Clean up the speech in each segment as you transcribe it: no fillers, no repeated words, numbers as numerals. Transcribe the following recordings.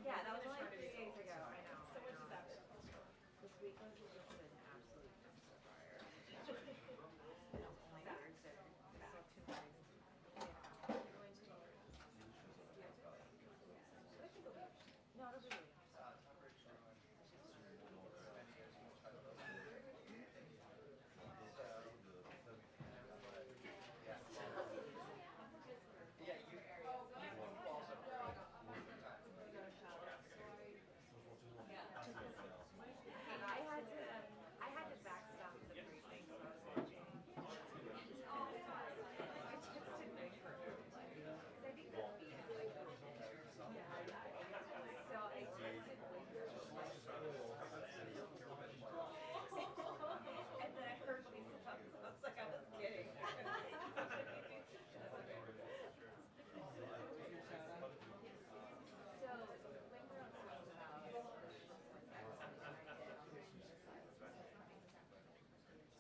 Yeah, that was only 3 days ago. I know. So what just happened? This weekend has just been an absolute dumpster fire. Like Thursday. So too nice. Yeah. You're going to Morehouse? No, it'll be really nice. I had to backstop the briefing, so I was watching. I just didn't make for it. I think the feed is like, so I texted Butker. And then I heard Lisa talk, so I was like, I was kidding. So when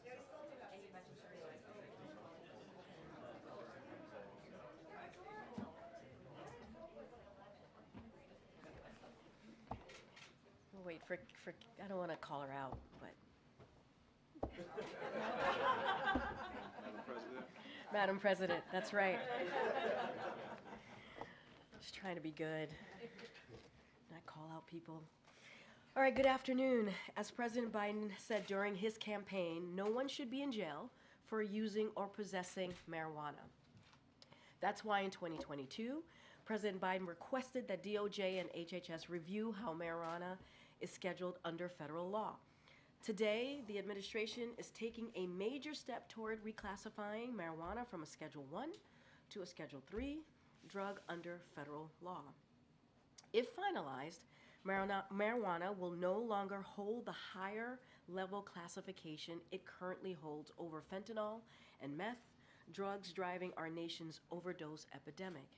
we're on talking about and you mentioned something like, Wait for I don't want to call her out, but Madam President. Madam President, that's right. Just trying to be good, not call out people. All right, good afternoon. As President Biden said during his campaign, no one should be in jail for using or possessing marijuana. That's why in 2022, President Biden requested that DOJ and HHS review how marijuana is scheduled under federal law. Today, the administration is taking a major step toward reclassifying marijuana from a Schedule 1 to a Schedule 3 drug under federal law. If finalized, marijuana will no longer hold the higher level classification it currently holds over fentanyl and meth, drugs driving our nation's overdose epidemic.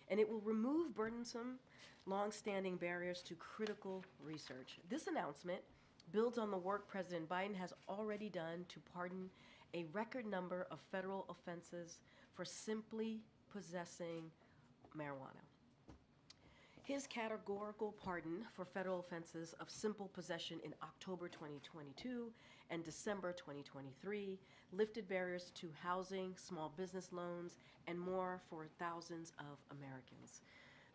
And it will remove burdensome, long-standing barriers to critical research. This announcement builds on the work President Biden has already done to pardon a record number of federal offenses for simply possessing marijuana. His categorical pardon for federal offenses of simple possession in October 2022 and December 2023 lifted barriers to housing, small business loans, and more for thousands of Americans.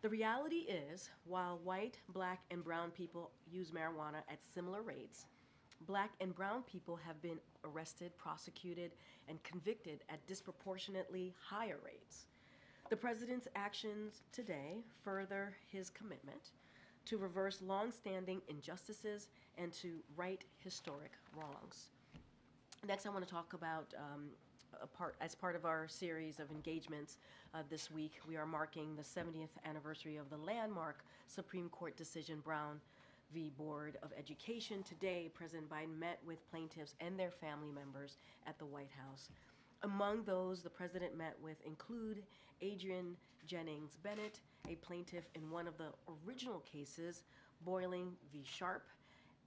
The reality is, while white, black, and brown people use marijuana at similar rates, black and brown people have been arrested, prosecuted, and convicted at disproportionately higher rates. The president's actions today further his commitment to reverse long-standing injustices and to right historic wrongs. Next, I want to talk about as part of our series of engagements this week, we are marking the 70th anniversary of the landmark Supreme Court decision Brown v. Board of Education. Today, President Biden met with plaintiffs and their family members at the White House. Among those the president met with include Adrian Jennings Bennett, a plaintiff in one of the original cases, Boiling v. Sharp,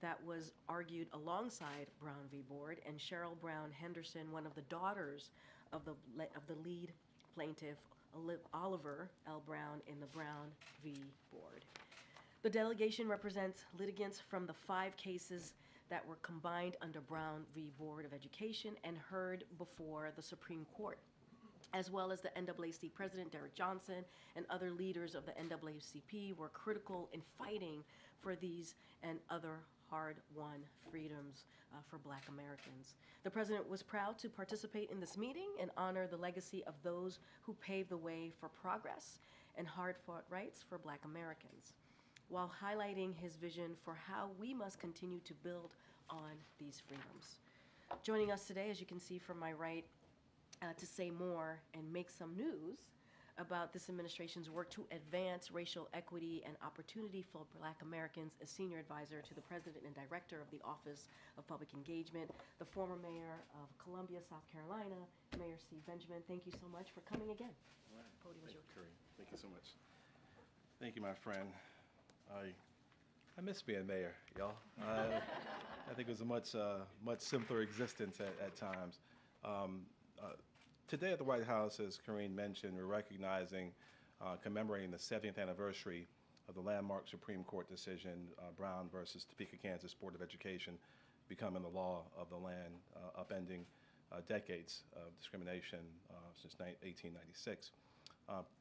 that was argued alongside Brown v. Board, and Cheryl Brown Henderson, one of the daughters of the lead plaintiff, Oliver L. Brown, in the Brown v. Board. The delegation represents litigants from the 5 cases that were combined under Brown v. Board of Education and heard before the Supreme Court, as well as the NAACP President Derek Johnson and other leaders of the NAACP were critical in fighting for these and other hard-won freedoms for Black Americans. The president was proud to participate in this meeting and honor the legacy of those who paved the way for progress and hard-fought rights for Black Americans, while highlighting his vision for how we must continue to build on these freedoms. Joining us today, as you can see from my right, to say more and make some news about this administration's work to advance racial equity and opportunity for Black Americans as senior advisor to the president and director of the Office of Public Engagement, the former mayor of Columbia, South Carolina, Mayor Steve Benjamin. Thank you so much for coming again. All right. Podium is Thank you, yours. Karine. Thank you so much. Thank you, my friend. I miss being mayor, y'all. I think it was a much simpler existence at times. Today at the White House, as Karine mentioned, we're recognizing, commemorating the 70th anniversary of the landmark Supreme Court decision, Brown versus Topeka, Kansas Board of Education, becoming the law of the land, upending decades of discrimination since 1896.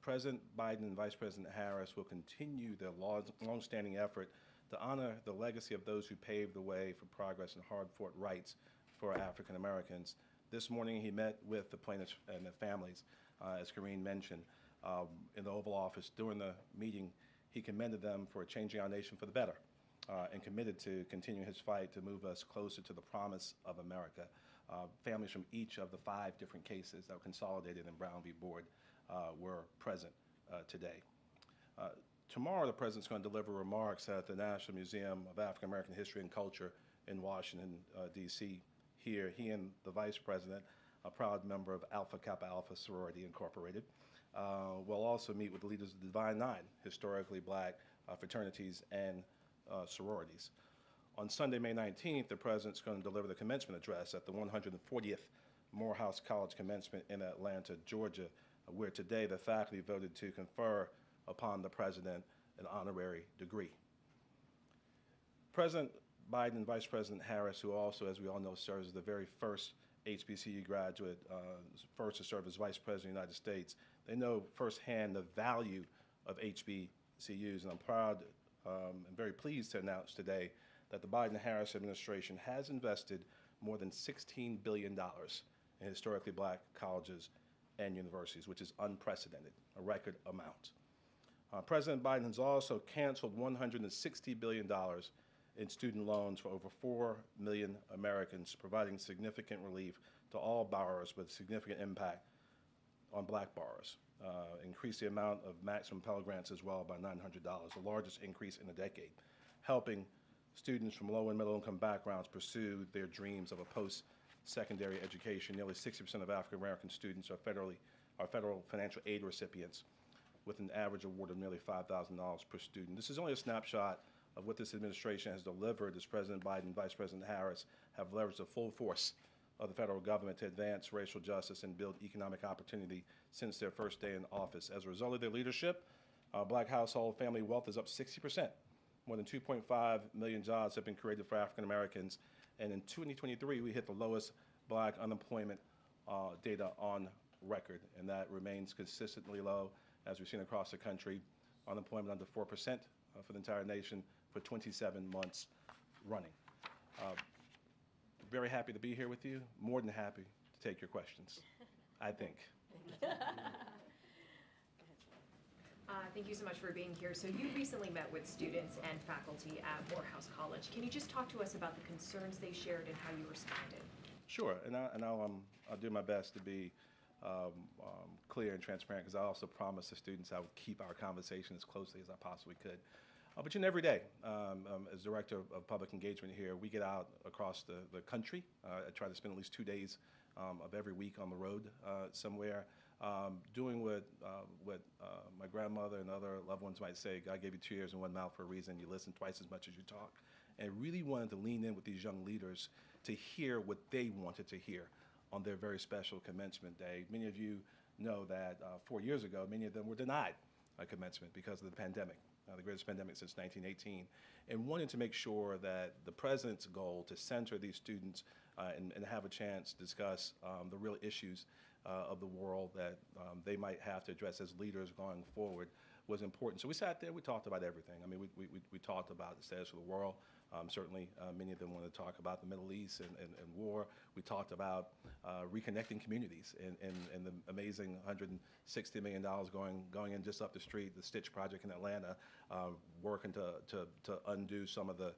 President Biden and Vice President Harris will continue their long-standing effort to honor the legacy of those who paved the way for progress and hard-fought rights for African Americans. This morning, he met with the plaintiffs and their families, as Karine mentioned, in the Oval Office. During the meeting, he commended them for changing our nation for the better and committed to continue his fight to move us closer to the promise of America. Families from each of the 5 different cases that were consolidated in Brown v. Board were present today. Tomorrow, the President's going to deliver remarks at the National Museum of African American History and Culture in Washington, D.C. Here, he and the Vice President, a proud member of Alpha Kappa Alpha Sorority Incorporated, will also meet with the leaders of the Divine Nine, historically Black fraternities and sororities. On Sunday, May 19th, the President's going to deliver the commencement address at the 140th Morehouse College Commencement in Atlanta, Georgia, where today the faculty voted to confer upon the President an honorary degree. President Biden and Vice President Harris, who also, as we all know, serves as the very first HBCU graduate, first to serve as Vice President of the United States, they know firsthand the value of HBCUs, and I'm proud and very pleased to announce today that the Biden-Harris administration has invested more than $16 billion in historically Black colleges and universities, which is unprecedented, a record amount. President Biden has also canceled $160 billion in student loans for over 4 million Americans, providing significant relief to all borrowers with significant impact on Black borrowers. Increased the amount of maximum Pell Grants as well by $900, the largest increase in a decade, helping students from low and middle income backgrounds pursue their dreams of a post-secondary education. Nearly 60% of African American students are federal financial aid recipients, with an average award of nearly $5,000 per student. This is only a snapshot of what this administration has delivered as President Biden and Vice President Harris have leveraged the full force of the federal government to advance racial justice and build economic opportunity since their first day in office. As a result of their leadership, Black household family wealth is up 60%. More than 2.5 million jobs have been created for African Americans, and in 2023, we hit the lowest Black unemployment data on record, and that remains consistently low, as we've seen across the country. Unemployment under 4% for the entire nation for 27 months running. Very happy to be here with you. More than happy to take your questions, I think. Thank you so much for being here. So you recently met with students and faculty at Morehouse College. Can you just talk to us about the concerns they shared and how you responded? Sure, and I'll do my best to be clear and transparent, because I also promised the students I would keep our conversation as closely as I possibly could. But every day, as Director of Public Engagement here, we get out across the country. I try to spend at least 2 days of every week on the road somewhere, doing what my grandmother and other loved ones might say: God gave you 2 ears and 1 mouth for a reason. You listen twice as much as you talk. And really wanted to lean in with these young leaders to hear what they wanted to hear on their very special commencement day. Many of you know that 4 years ago, many of them were denied a commencement because of the pandemic, the greatest pandemic since 1918, and wanted to make sure that the President's goal to center these students and have a chance to discuss the real issues of the world that they might have to address as leaders going forward was important. So we sat there, we talked about everything. I mean, we talked about the status of the world. Certainly, many of them wanted to talk about the Middle East and war. We talked about reconnecting communities and the amazing $160 million going in just up the street, the Stitch project in Atlanta, working to undo some of the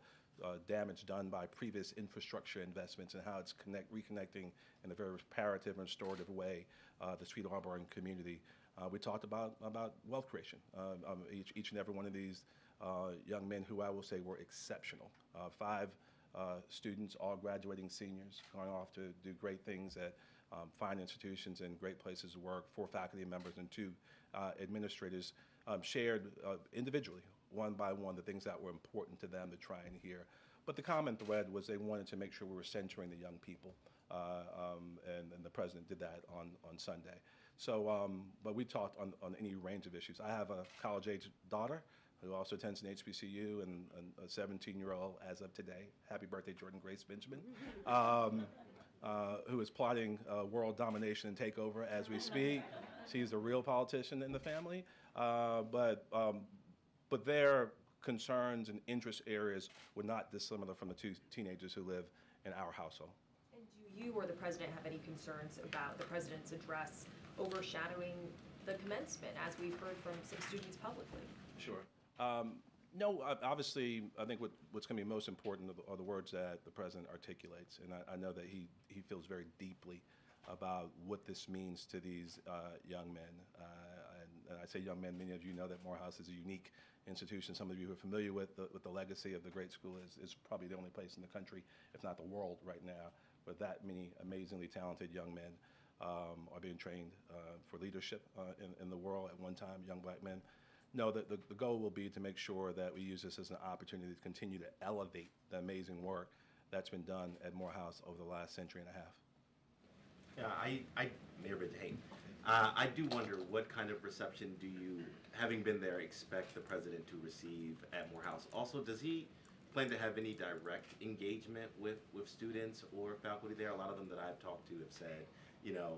damage done by previous infrastructure investments and how it's reconnecting in a very reparative and restorative way the Sweet Harboring community. We talked about wealth creation. Each and every one of these young men who I will say were exceptional. 5 students, all graduating seniors, going off to do great things at fine institutions and great places to work. 4 faculty members and 2 administrators shared individually, one by one, the things that were important to them to try and hear. But the common thread was they wanted to make sure we were centering the young people, and the president did that on Sunday. So, but we talked on any range of issues. I have a college-age daughter who also attends an HBCU, and a 17-year-old as of today. Happy birthday, Jordan Grace Benjamin, who is plotting world domination and takeover as we speak. She's a real politician in the family, but their concerns and interest areas were not dissimilar from the 2 teenagers who live in our household. And do you or the president have any concerns about the president's address overshadowing the commencement, as we've heard from some students publicly? Sure. No, obviously, I think what's going to be most important are the words that the president articulates, and I know that he feels very deeply about what this means to these young men. And I say young men, many of you know that Morehouse is a unique institution. Some of you who are familiar with the legacy of the great school is probably the only place in the country, if not the world right now, where that many amazingly talented young men are being trained for leadership in the world at one time, young black men. No, the goal will be to make sure that we use this as an opportunity to continue to elevate the amazing work that's been done at Morehouse over the last century and a half. Yeah, Mayor Benjamin, I do wonder what kind of reception do you, having been there, expect the president to receive at Morehouse? Also, does he plan to have any direct engagement with students or faculty there? A lot of them that I've talked to have said, you know,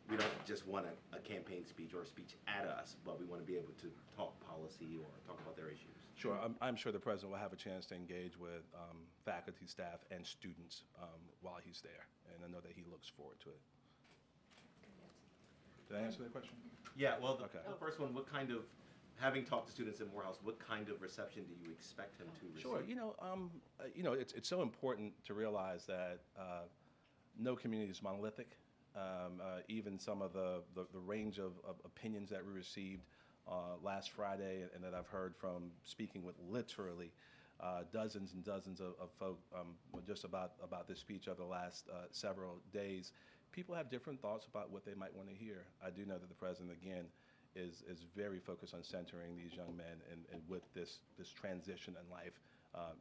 we don't just want a campaign speech or a speech at us, but we want to be able to talk policy or talk about their issues. Sure, I'm sure the president will have a chance to engage with faculty, staff, and students while he's there, and I know that he looks forward to it. Did I answer that question? Yeah, well, Okay. the first one, what kind of, having talked to students in Morehouse, what kind of reception do you expect him to receive? Sure, it's so important to realize that no community is monolithic. Even some of the range of opinions that we received last Friday and that I've heard from speaking with literally dozens and dozens of folk just about this speech over the last several days. People have different thoughts about what they might want to hear. I do know that the president, again, is very focused on centering these young men and what this transition in life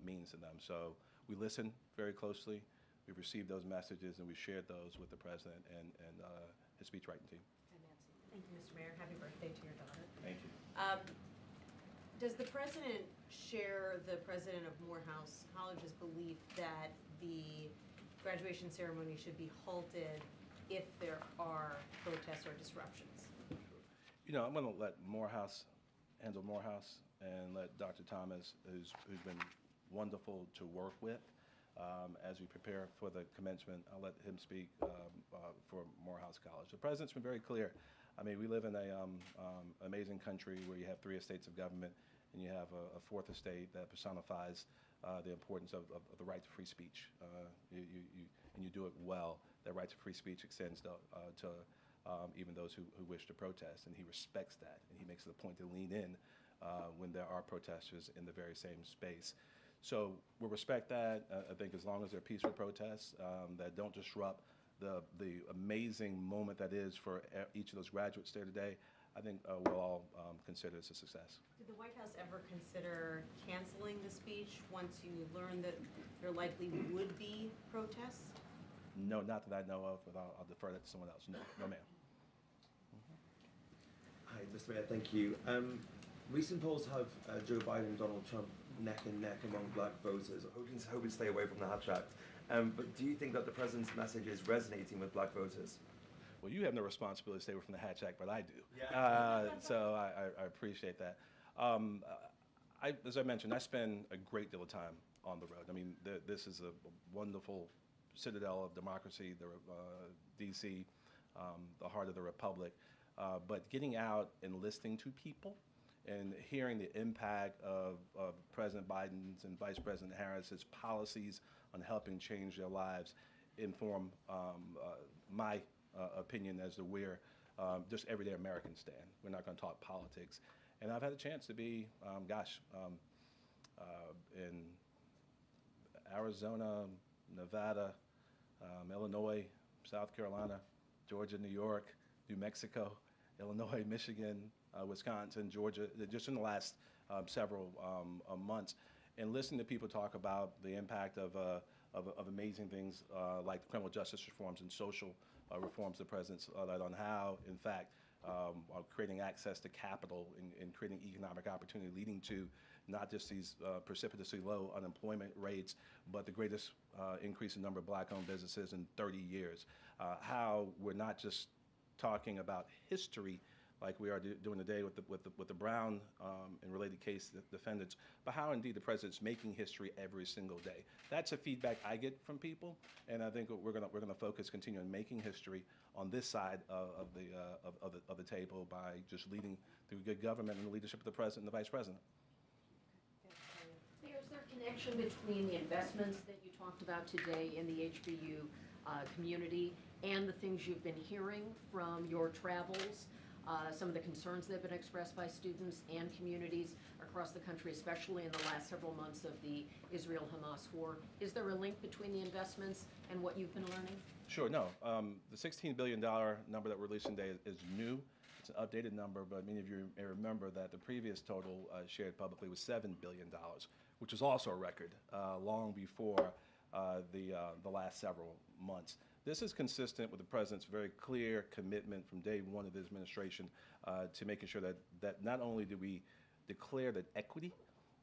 means to them. So we listen very closely. We've received those messages and we shared those with the president and his speechwriting team. Thank you, Mr. Mayor. Happy birthday to your daughter. Thank you. Does the president share the president of Morehouse College's belief that the graduation ceremony should be halted if there are protests or disruptions? You know, I'm going to let Morehouse handle Morehouse and let Dr. Thomas, who's been wonderful to work with, as we prepare for the commencement. I'll let him speak for Morehouse College. The president's been very clear. I mean, we live in a amazing country where you have 3 estates of government and you have a 4th estate that personifies the importance of the right to free speech. And you do it well. That right to free speech extends to even those who wish to protest, and he respects that, and he makes it a point to lean in when there are protesters in the very same space. So we'll respect that. I think as long as they're peaceful protests that don't disrupt the amazing moment that is for each of those graduates there today, I think we'll all consider this a success. Did the White House ever consider canceling the speech once you learned that there likely would be protests? No, not that I know of, but I'll defer that to someone else. No, ma'am. Hi, Mr. Mayor, thank you. Recent polls have Joe Biden and Donald Trump neck and neck among black voters, hoping to stay away from the Hatch Act. But do you think that the president's message is resonating with black voters? Well, you have no responsibility to stay away from the Hatch Act, but I do. Yeah. So I appreciate that. As I mentioned, I spend a great deal of time on the road. I mean, this is a wonderful citadel of democracy, D.C., the heart of the republic. But getting out and listening to people and hearing the impact of President Biden's and Vice President Harris's policies on helping change their lives inform my opinion as to where just everyday Americans stand. We're not going to talk politics. And I've had a chance to be, in Arizona, Nevada, Illinois, South Carolina, Georgia, New York, New Mexico, Illinois, Michigan, Wisconsin, Georgia, just in the last several months, and listening to people talk about the impact of amazing things like the criminal justice reforms and social reforms the president's led on, how, in fact, creating access to capital and creating economic opportunity, leading to not just these precipitously low unemployment rates, but the greatest increase in number of black-owned businesses in 30 years. How we're not just talking about history like we are doing today with the Brown and related case defendants, but how indeed the president's making history every single day. That's the feedback I get from people, and I think we're gonna focus, continue on making history on this side of the table by just leading through good government and the leadership of the president and the vice president. Mayor, is there a connection between the investments that you talked about today in the HBU community and the things you've been hearing from your travels, some of the concerns that have been expressed by students and communities across the country, especially in the last several months of the Israel-Hamas war? Is there a link between the investments and what you've been learning? Sure, no. The $16 billion number that we're releasing today is new. It's an updated number, but many of you may remember that the previous total shared publicly was $7 billion, which is also a record long before the last several months. This is consistent with the president's very clear commitment from day one of the administration to making sure that not only do we declare that equity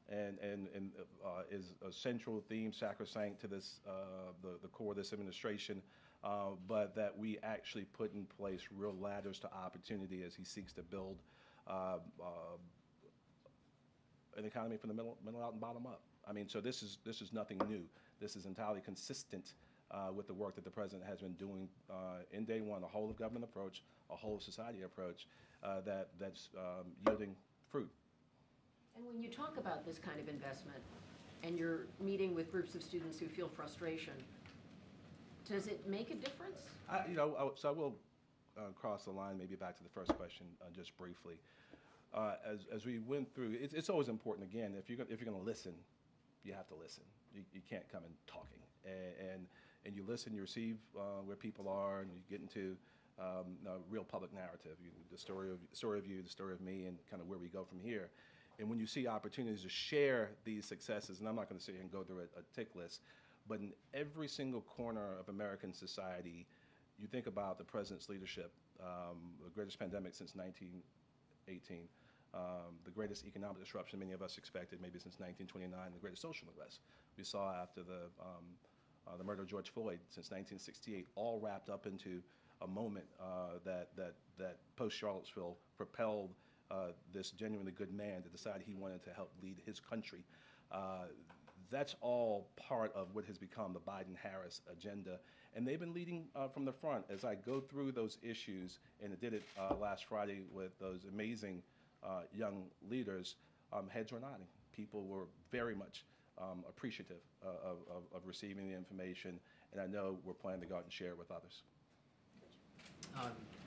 and is a central theme, sacrosanct to this the core of this administration, but that we actually put in place real ladders to opportunity as he seeks to build an economy from the middle out and bottom up. I mean, so this is nothing new. This is entirely consistent with the work that the president has been doing in day one, a whole of government approach, a whole of society approach that's yielding fruit. And when you talk about this kind of investment and you're meeting with groups of students who feel frustration, does it make a difference? So I will cross the line, maybe back to the first question just briefly. As we went through, it's always important, again, if you're going to listen, you have to listen. You can't come in talking. And you listen, you receive where people are, and you get into a real public narrative, the story of you, the story of me, and kind of where we go from here. And when you see opportunities to share these successes, and I'm not going to sit here and go through a tick list, but in every single corner of American society, you think about the president's leadership, the greatest pandemic since 1918, the greatest economic disruption many of us expected maybe since 1929, the greatest social unrest we saw after the murder of George Floyd since 1968, all wrapped up into a moment that post-Charlottesville propelled this genuinely good man to decide he wanted to help lead his country. That's all part of what has become the Biden-Harris agenda. And they've been leading from the front. As I go through those issues, and I did it last Friday with those amazing young leaders, heads were nodding. People were very much appreciative of receiving the information, and I know we're planning to go out and share it with others.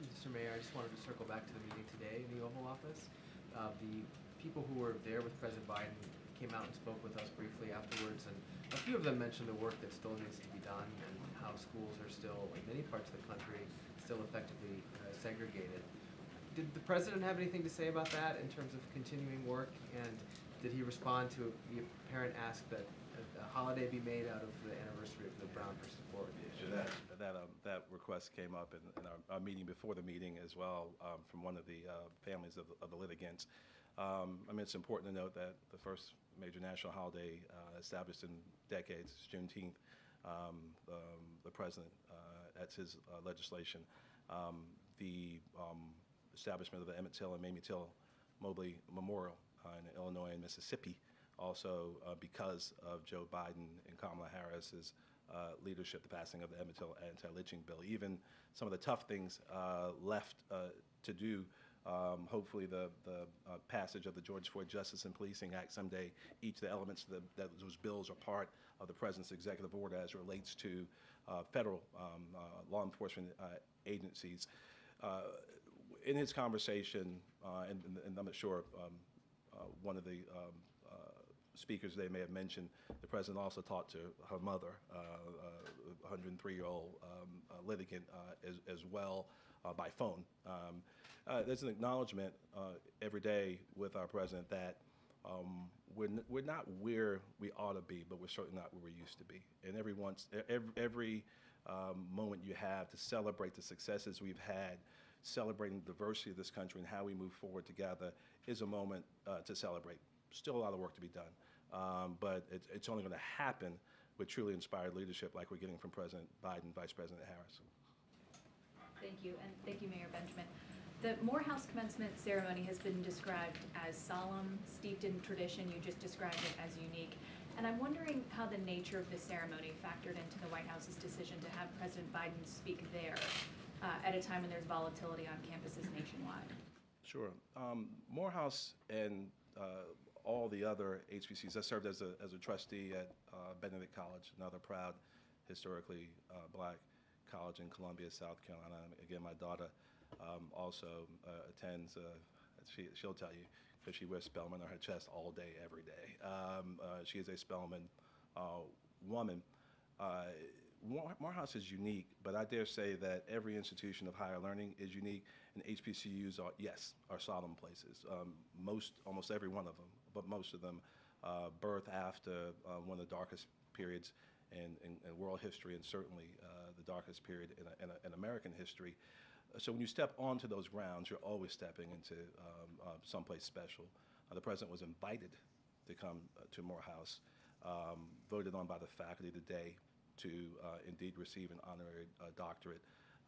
Mr. Mayor, I just wanted to circle back to the meeting today in the Oval Office. The people who were there with President Biden came out and spoke with us briefly afterwards, and a few of them mentioned the work that still needs to be done and how schools are still, in many parts of the country, still effectively segregated. Did the president have anything to say about that in terms of continuing work, and did he respond to the apparent ask that a holiday be made out of the anniversary of the Brown versus Ford issue? That request came up in our meeting before the meeting as well from one of the families of the litigants. I mean, it's important to note that the first major national holiday established in decades is Juneteenth. The president, that's his legislation. The establishment of the Emmett Till and Mamie Till Mobley Memorial in Illinois and Mississippi, also because of Joe Biden and Kamala Harris's leadership, the passing of the Emmett Till anti-lynching bill. Even some of the tough things left to do Hopefully the passage of the George Floyd Justice and Policing Act someday, each of the elements that those bills are part of the President's executive order as it relates to federal law enforcement agencies. In his conversation, and I'm not sure one of the speakers they may have mentioned, the President also talked to her mother, a 103-year-old litigant as well by phone. There's an acknowledgement every day with our President that we're not where we ought to be, but we're certainly not where we used to be. And every moment you have to celebrate the successes we've had, celebrating the diversity of this country and how we move forward together is a moment to celebrate. Still a lot of work to be done, but it's only going to happen with truly inspired leadership like we're getting from President Biden, Vice President Harris. Thank you, and thank you, Mayor Benjamin. The Morehouse commencement ceremony has been described as solemn, steeped in tradition. You just described it as unique. And I'm wondering how the nature of the ceremony factored into the White House's decision to have President Biden speak there at a time when there's volatility on campuses nationwide. Sure. Morehouse and all the other HBCUs. I served as a trustee at Benedict College, another proud, historically black college in Columbia, South Carolina. Again, my daughter also attends, she'll tell you, because she wears Spelman on her chest all day, every day. She is a Spelman woman. Morehouse is unique, but I dare say that every institution of higher learning is unique, and HBCUs are, yes, are solemn places. Almost every one of them, but most of them birth after one of the darkest periods in world history, and certainly the darkest period in American history. So when you step onto those grounds, you're always stepping into someplace special. The President was invited to come to Morehouse, voted on by the faculty today to indeed receive an honorary doctorate,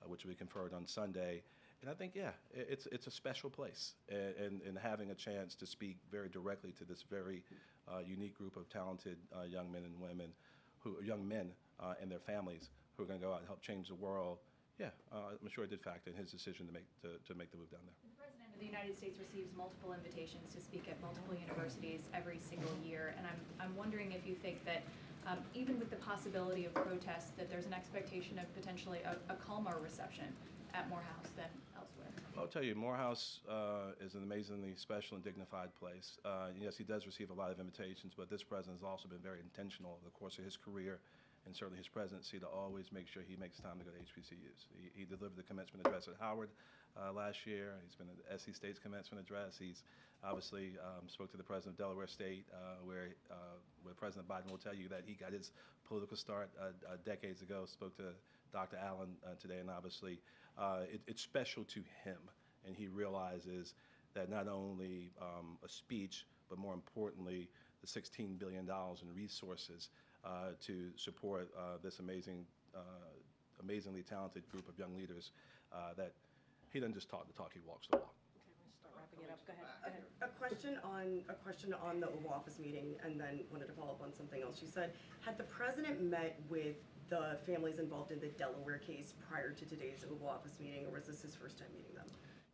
which will be conferred on Sunday. And I think, yeah, it's a special place, and having a chance to speak very directly to this very unique group of talented young men and women, young men and their families who are going to go out and help change the world. Yeah, I'm sure it did factor in his decision to make the move down there. The President of the United States receives multiple invitations to speak at multiple universities every single year, and I'm wondering if you think that even with the possibility of protests, that there's an expectation of potentially a calmer reception at Morehouse than elsewhere. I'll tell you, Morehouse is an amazingly special and dignified place. Yes, he does receive a lot of invitations, but this president has also been very intentional over the course of his career and certainly his presidency to always make sure he makes time to go to HBCUs. He delivered the commencement address at Howard last year. He's been at SC State's commencement address. He's obviously spoke to the president of Delaware State, where President Biden will tell you that he got his political start decades ago, spoke to Dr. Allen today, and obviously it's special to him, and he realizes that not only a speech, but more importantly, the $16 billion in resources to support this amazingly talented group of young leaders, that he doesn't just talk the talk, he walks the walk. Okay, let's start wrapping it up. Go ahead. A question on the Oval Office meeting, and then wanted to follow up on something else. You said, had the president met with the families involved in the Delaware case prior to today's Oval Office meeting, or was this his first time meeting them?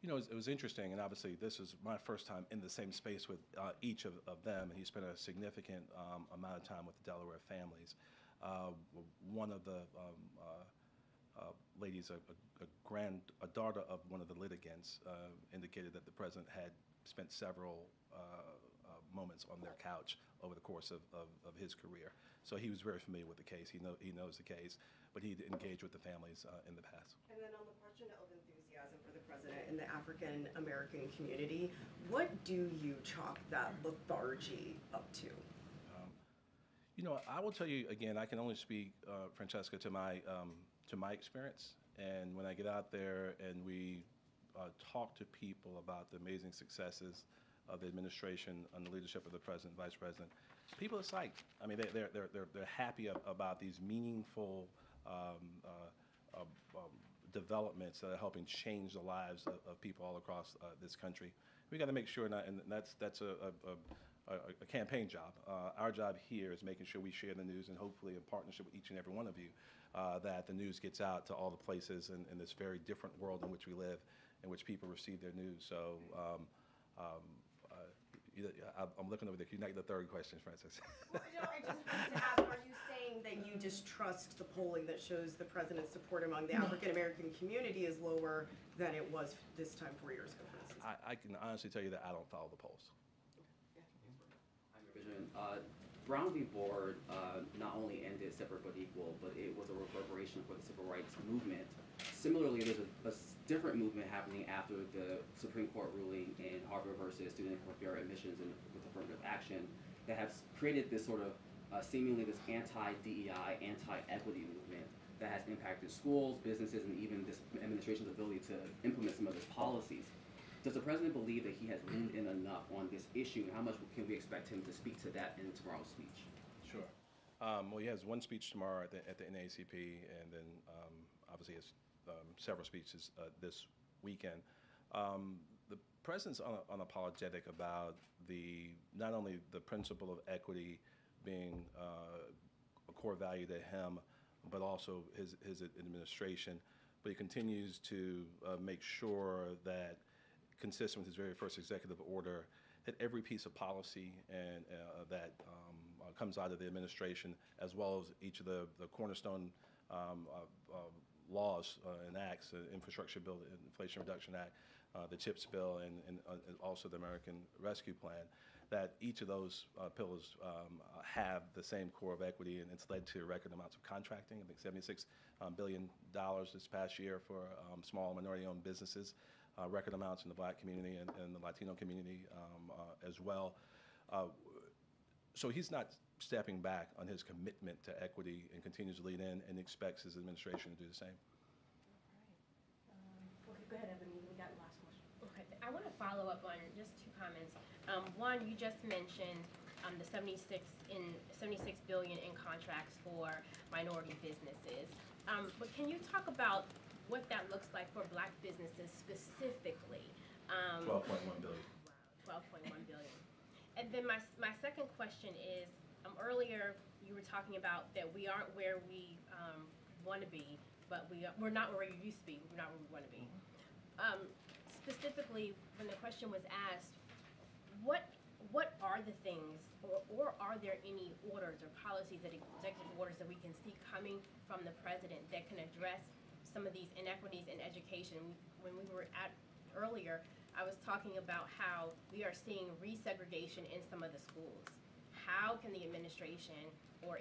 You know, it was interesting, and obviously this is my first time in the same space with each of them, and he spent a significant amount of time with the Delaware families. One of the ladies, a daughter of one of the litigants, indicated that the president had spent several moments on their couch over the course of his career. So he was very familiar with the case. He knows the case, but he engaged with the families in the past. And then on the question of enthusiasm for the president in the African American community, what do you chalk that lethargy up to? You know, I will tell you again. I can only speak, Francesca, to my experience. And when I get out there and we talk to people about the amazing successes of the administration under the leadership of the president, vice president, people are psyched. I mean, they're happy about these meaningful developments that are helping change the lives of people all across this country. We got to make sure, and that's a campaign job. Our job here is making sure we share the news, and hopefully in partnership with each and every one of you, that the news gets out to all the places in this very different world in which we live. in which people receive their news. So I'm looking over there. Can you not get the third question, Francis? Well, no, I just wanted to ask, are you saying that you distrust the polling that shows the president's support among the African-American community is lower than it was this time 4 years ago, for instance? I can honestly tell you that I don't follow the polls. I'm your vision. Brown v. Board not only ended separate but equal, but it was a reverberation for the civil rights movement. Similarly, there's a different movement happening after the Supreme Court ruling in Harvard versus student fair admissions and with affirmative action that has created this sort of seemingly this anti-DEI, anti-equity movement that has impacted schools, businesses, and even this administration's ability to implement some of its policies. Does the president believe that he has leaned in enough on this issue, and how much can we expect him to speak to that in tomorrow's speech? Sure. Well, he has one speech tomorrow at the NAACP, and then obviously has several speeches this weekend. The president's unapologetic about not only the principle of equity being a core value to him, but also his administration. But he continues to make sure that, consistent with his very first executive order, that every piece of policy and that comes out of the administration, as well as each of the cornerstone laws and acts, Infrastructure Bill, the Inflation Reduction Act, the CHIPS bill, and also the American Rescue Plan, that each of those pillars have the same core of equity, and it's led to record amounts of contracting. I think $76 billion this past year for small minority-owned businesses, record amounts in the Black community and the Latino community as well. So he's not stepping back on his commitment to equity and continues to lean in and expects his administration to do the same. Okay, go ahead, Ebony. We got the last question. Okay, I want to follow up on just two comments. One, you just mentioned the 76 billion in contracts for minority businesses. But can you talk about what that looks like for Black businesses specifically? 12.1 billion. Wow, 12.1 billion. And then my second question is, earlier you were talking about that we aren't where we want to be, but we're not where we used to be. We're not where we want to be. Specifically, when the question was asked, what are the things, or are there any orders or policies, that executive orders that we can see coming from the president that can address some of these inequities in education? When we were earlier, I was talking about how we are seeing resegregation in some of the schools. How can the administration, or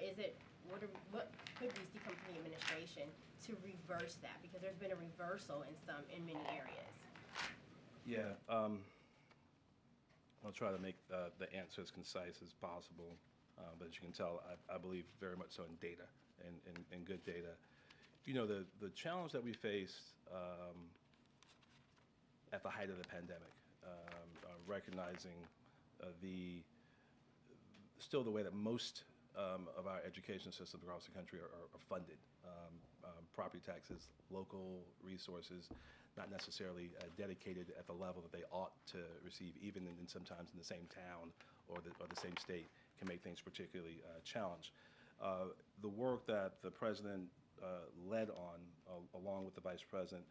what could we see come from the administration to reverse that? Because there's been a reversal in many areas. Yeah, I'll try to make the answer as concise as possible, but as you can tell, I believe very much so in data and good data. You know, the challenge that we faced at the height of the pandemic, recognizing still the way that most of our education systems across the country are funded. Property taxes, local resources, not necessarily dedicated at the level that they ought to receive, even sometimes in the same town or the same state, can make things particularly challenged. The work that the president led on, along with the vice president,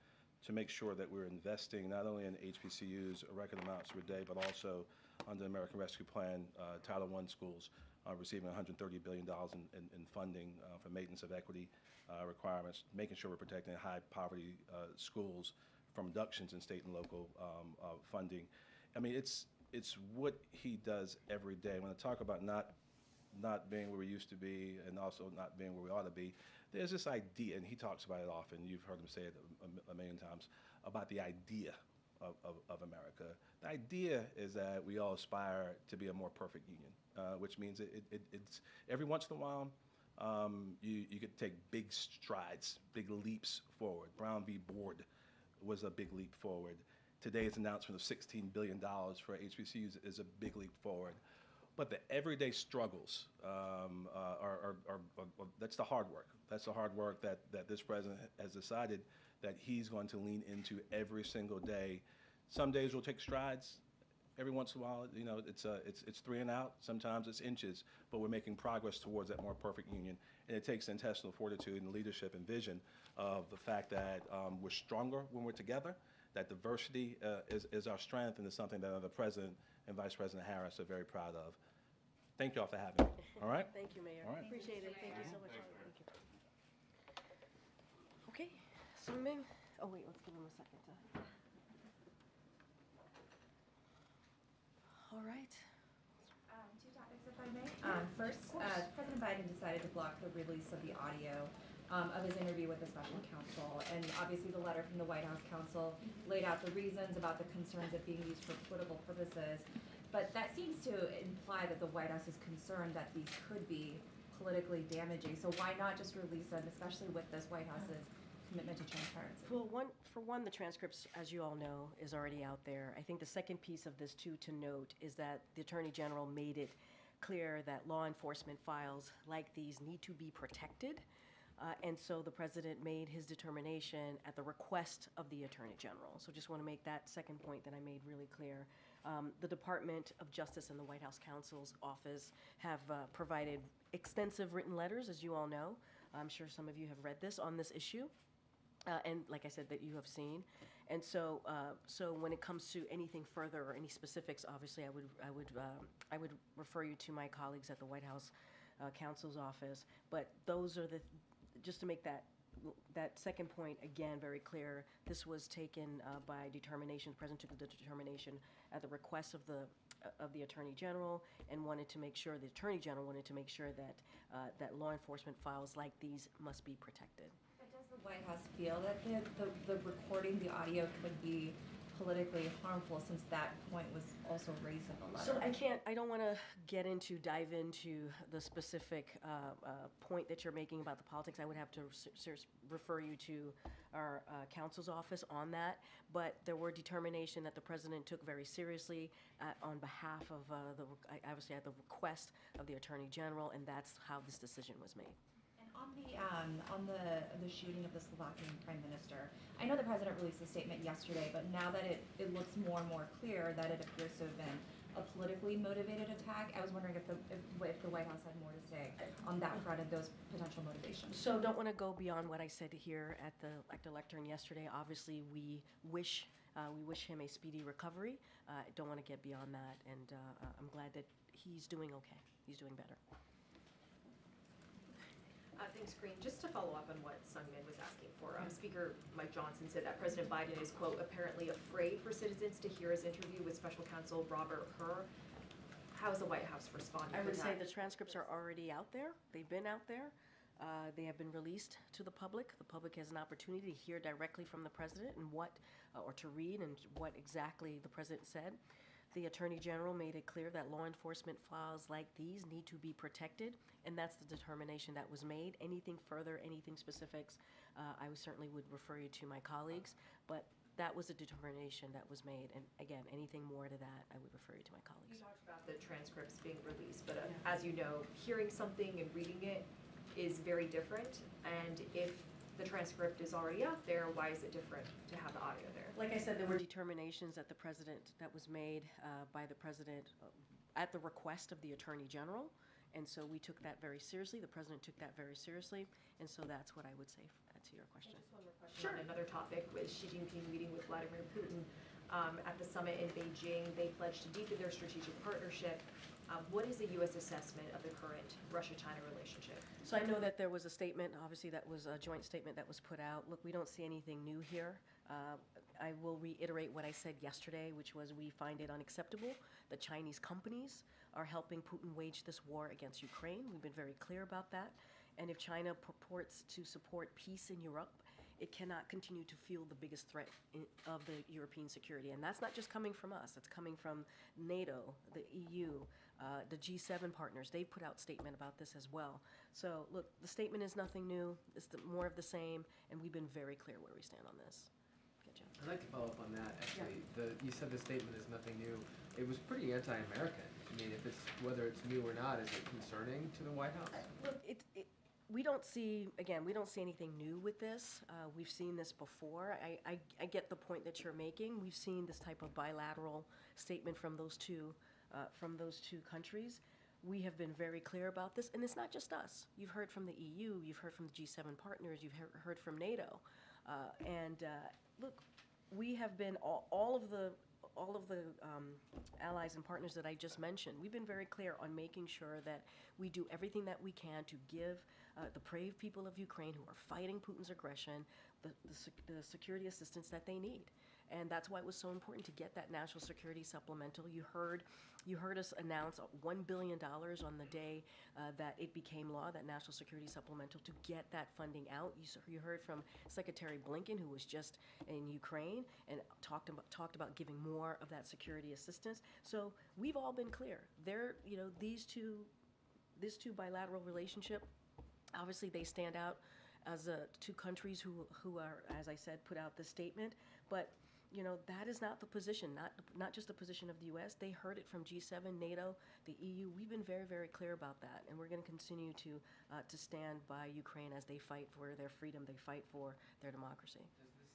to make sure that we're investing not only in HBCUs, record amounts per day, but also under the American Rescue Plan, Title I schools receiving $130 billion in funding for maintenance of equity requirements, making sure we're protecting high poverty schools from reductions in state and local funding. I mean, it's what he does every day. When I talk about not being where we used to be and also not being where we ought to be, there's this idea, and he talks about it often, you've heard him say it a million times, about the idea of America. The idea is that we all aspire to be a more perfect union, which means it's every once in a while, you could take big strides, big leaps forward. Brown v. Board was a big leap forward. Today's announcement of $16 billion for HBCUs is a big leap forward. But the everyday struggles that's the hard work. That's the hard work that this president has decided that he's going to lean into every single day. Some days we'll take strides. Every once in a while, you know, it's 3 and out. Sometimes it's inches, but we're making progress towards that more perfect union. And it takes intestinal fortitude and leadership and vision of the fact that we're stronger when we're together, that diversity is our strength, and is something that the President and Vice President Harris are very proud of. Thank you all for having me. All right? Thank you, Mayor. All right. Appreciate it. Thank you so much. Thank you. Okay, Sungmin. Oh, wait, let's give him a second. All right. Two topics, if I may. First, President Biden decided to block the release of the audio of his interview with the special counsel. And obviously the letter from the White House counsel laid out the reasons about the concerns of being used for political purposes. But that seems to imply that the White House is concerned that these could be politically damaging. So why not just release them, especially with this White House's commitment to transparency? Well, for one, the transcripts, as you all know, is already out there. I think the second piece of this, too, to note is that the Attorney General made it clear that law enforcement files like these need to be protected. And so the President made his determination at the request of the Attorney General. So just want to make that second point that I made really clear. The Department of Justice and the White House counsel's office have provided extensive written letters, as you all know. I'm sure some of you have read this on this issue. And like I said, that you have seen. And so, so when it comes to anything further or any specifics, obviously, I would refer you to my colleagues at the White House counsel's office. But those are the, just to make that second point again very clear, this was taken by determination. The President took the determination at the request of the Attorney General, and wanted to make sure, the Attorney General wanted to make sure that that law enforcement files like these must be protected. Does the White House feel that the recording, the audio could be politically harmful, since that point was also raised in the letter? So I don't want to dive into the specific point that you're making about the politics. I would have to refer you to our counsel's office on that. But there were determination that the President took very seriously on behalf of obviously at the request of the Attorney General, and that's how this decision was made. On the shooting of the Slovakian Prime Minister, I know the President released a statement yesterday, but now that it looks more and more clear that it appears to have been a politically motivated attack, I was wondering if the White House had more to say on that front and those potential motivations. So don't want to go beyond what I said here at the lectern yesterday. Obviously, we wish him a speedy recovery. Don't want to get beyond that, and I'm glad that he's doing okay. He's doing better. Thanks, Karine. Just to follow up on what Sungmin was asking for, Speaker Mike Johnson said that President Biden is, quote, apparently afraid for citizens to hear his interview with Special Counsel Robert Hur. How is the White House responding to that? I would say the transcripts are already out there. They've been out there. They have been released to the public. The public has an opportunity to hear directly from the President and what, or to read and what exactly the President said. The Attorney General made it clear that law enforcement files like these need to be protected, and that's the determination that was made. Anything further, anything specifics, I certainly would refer you to my colleagues, but that was a determination that was made, and again, anything more to that, I would refer you to my colleagues. You talked about the transcripts being released, but as you know, hearing something and reading it is very different, and if the transcript is already out there, why is it different to have the audio there? Like I said, there were determinations that was made by the President at the request of the Attorney General, and so we took that very seriously. The President took that very seriously, and so that's what I would say to your question. Just one more question on another topic, with Xi Jinping meeting with Vladimir Putin at the summit in Beijing. They pledged to deepen their strategic partnership. What is the U.S. assessment of the current Russia-China relationship? So I know that there was a statement, obviously that was a joint statement that was put out. Look, we don't see anything new here. I will reiterate what I said yesterday, which was we find it unacceptable that Chinese companies are helping Putin wage this war against Ukraine. We've been very clear about that. And if China purports to support peace in Europe, it cannot continue to fuel the biggest threat of the European security. And that's not just coming from us. It's coming from NATO, the EU, the G7 partners. They've put out statement about this as well. So look, the statement is nothing new. It's more of the same, and we've been very clear where we stand on this. Good job. I'd like to follow up on that, actually. You said the statement is nothing new. It was pretty anti-American. I mean, whether it's new or not, is it concerning to the White House? Look, we don't see anything new with this. We've seen this before. I get the point that you're making. We've seen this type of bilateral statement from those two countries. We have been very clear about this, and it's not just us. You've heard from the EU, you've heard from the G7 partners, you've heard from NATO. Look, we have been, all of the allies and partners that I just mentioned, we've been very clear on making sure that we do everything that we can to give the brave people of Ukraine who are fighting Putin's aggression the security assistance that they need. And that's why it was so important to get that national security supplemental. You heard us announce $1 billion on the day that it became law, that national security supplemental, to get that funding out. You heard from Secretary Blinken, who was just in Ukraine, and talked about giving more of that security assistance. So we've all been clear. This two bilateral relationship, obviously they stand out as two countries who are, as I said, put out this statement, but that is not the position, not just the position of the U.S. They heard it from G7, NATO, the EU. We've been very, very clear about that, and we're going to continue to stand by Ukraine as they fight for their freedom, they fight for their democracy. Does this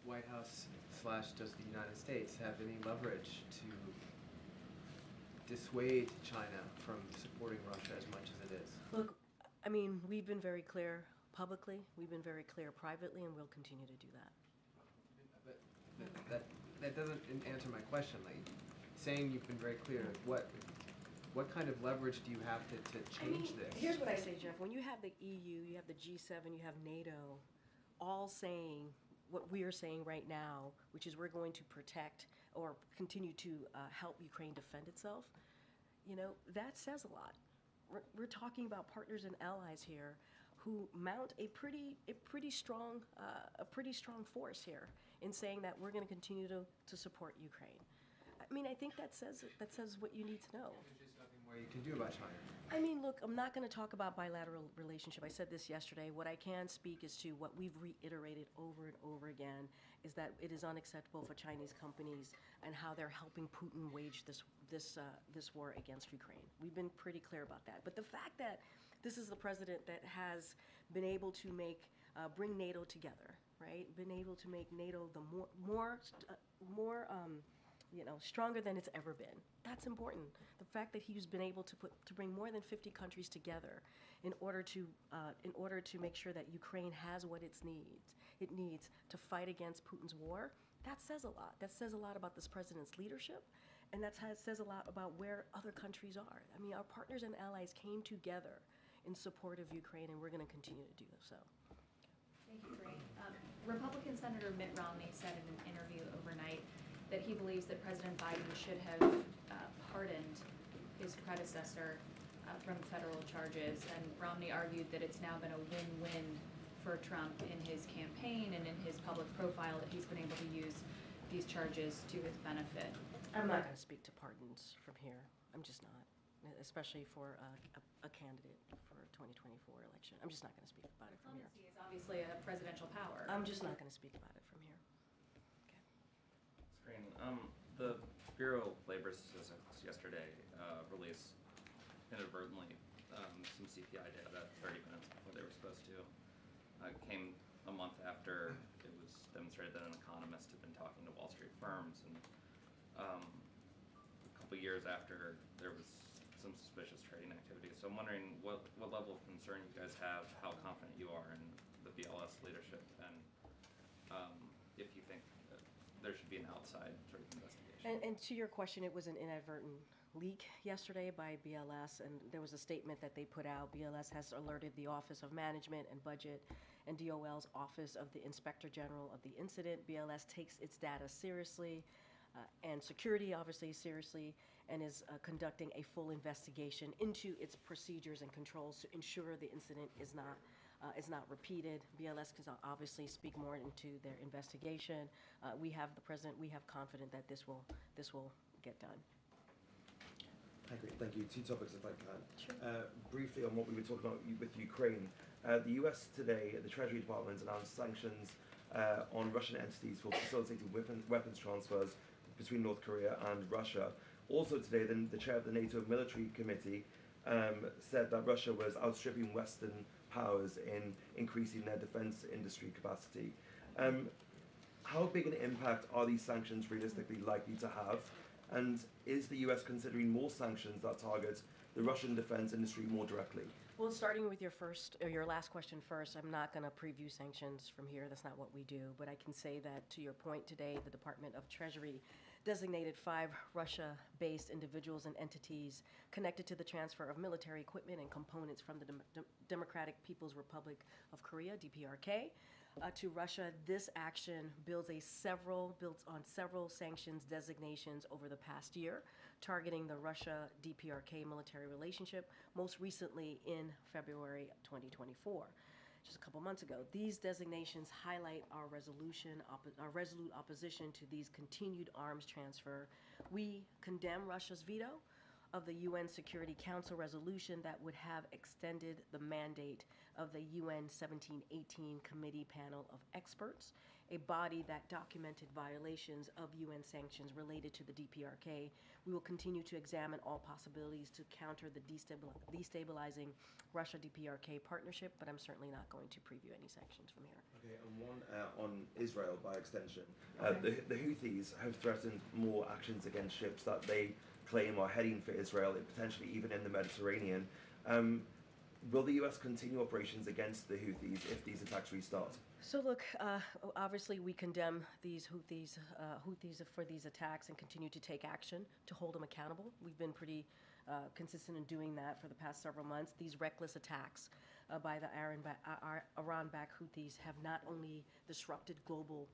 White House / does the United States have any leverage to dissuade China from supporting Russia as much as it is? Look, I mean, we've been very clear publicly, we've been very clear privately, and we'll continue to do that. But that doesn't answer my question. Like, saying you've been very clear, what kind of leverage do you have to change this? Here's what I say, Jeff. When you have the EU, you have the G7, you have NATO, all saying what we are saying right now, which is we're going to protect or continue to help Ukraine defend itself, that says a lot. We're talking about partners and allies here who mount a pretty strong force here in saying that we're going to continue to support Ukraine. I mean, I think that says what you need to know. There's just nothing more you can do about China. I mean, look, I'm not going to talk about bilateral relationship. I said this yesterday. What I can speak is to what we've reiterated over and over again is that it is unacceptable for Chinese companies and how they're helping Putin wage this war against Ukraine. We've been pretty clear about that. But the fact that this is the president that has been able to bring NATO together, right? Been able to make NATO the more stronger than it's ever been. That's important. The fact that he's been able to bring more than 50 countries together in order to make sure that Ukraine has what it needs to fight against Putin's war. That says a lot. That says a lot about this president's leadership, and says a lot about where other countries are. I mean, our partners and allies came together in support of Ukraine, and we're going to continue to do so. Thank you, Karine. Republican Senator Mitt Romney said in an interview overnight that he believes that President Biden should have pardoned his predecessor from federal charges, and Romney argued that it's now been a win-win for Trump in his campaign and in his public profile that he's been able to use these charges to his benefit. I'm not going to speak to pardons from here. I'm just not, especially for a candidate for a 2024 election. I'm just not going to speak about it from here. Clemency is obviously a presidential power. I'm just not going to speak about it from here. Screen. The Bureau of Labor Statistics yesterday released inadvertently some CPI data 30 minutes before they were supposed to. Came a month after it was demonstrated that an economist had been talking to Wall Street firms, and a couple years after there was some suspicious trading activity. So I'm wondering what level of concern you guys have, how confident you are in the BLS leadership, and if you think there should be an outside sort of investigation. And to your question, it was an inadvertent leak yesterday by BLS, and there was a statement that they put out. BLS has alerted the Office of Management and Budget and DOL's Office of the Inspector General of the incident. BLS takes its data seriously and security obviously seriously, and is conducting a full investigation into its procedures and controls to ensure the incident is not repeated. BLS can obviously speak more into their investigation. We have the president. We have confidence that this will get done. Hi, great. Thank you. Two topics, if I can. Sure. Briefly on what we were talking about with Ukraine. The US today, the Treasury Department announced sanctions on Russian entities for facilitating weapons transfers between North Korea and Russia. Also today, the chair of the NATO Military Committee said that Russia was outstripping Western powers in increasing their defense industry capacity. How big an impact are these sanctions realistically likely to have? And is the US considering more sanctions that target the Russian defense industry more directly? Well, starting with your first, or your last question first, I'm not going to preview sanctions from here. That's not what we do. But I can say that, to your point today, the Department of Treasury designated 5 Russia-based individuals and entities connected to the transfer of military equipment and components from the Democratic People's Republic of Korea, DPRK, to Russia. This action builds on several sanctions designations over the past year, targeting the Russia-DPRK military relationship, most recently in February 2024. Just a couple months ago. These designations highlight our resolute opposition to these continued arms transfer. We condemn Russia's veto of the UN Security Council resolution that would have extended the mandate of the UN 1718 Committee Panel of Experts, a body that documented violations of UN sanctions related to the DPRK. We will continue to examine all possibilities to counter the destabilizing Russia-DPRK partnership, but I'm certainly not going to preview any sanctions from here. Okay, and one on Israel by extension. The Houthis have threatened more actions against ships that they claim are heading for Israel, potentially even in the Mediterranean. Will the U.S. continue operations against the Houthis if these attacks restart? So look, obviously we condemn these Houthis for these attacks and continue to take action to hold them accountable. We've been pretty consistent in doing that for the past several months. These reckless attacks by the Iran-backed Houthis have not only disrupted global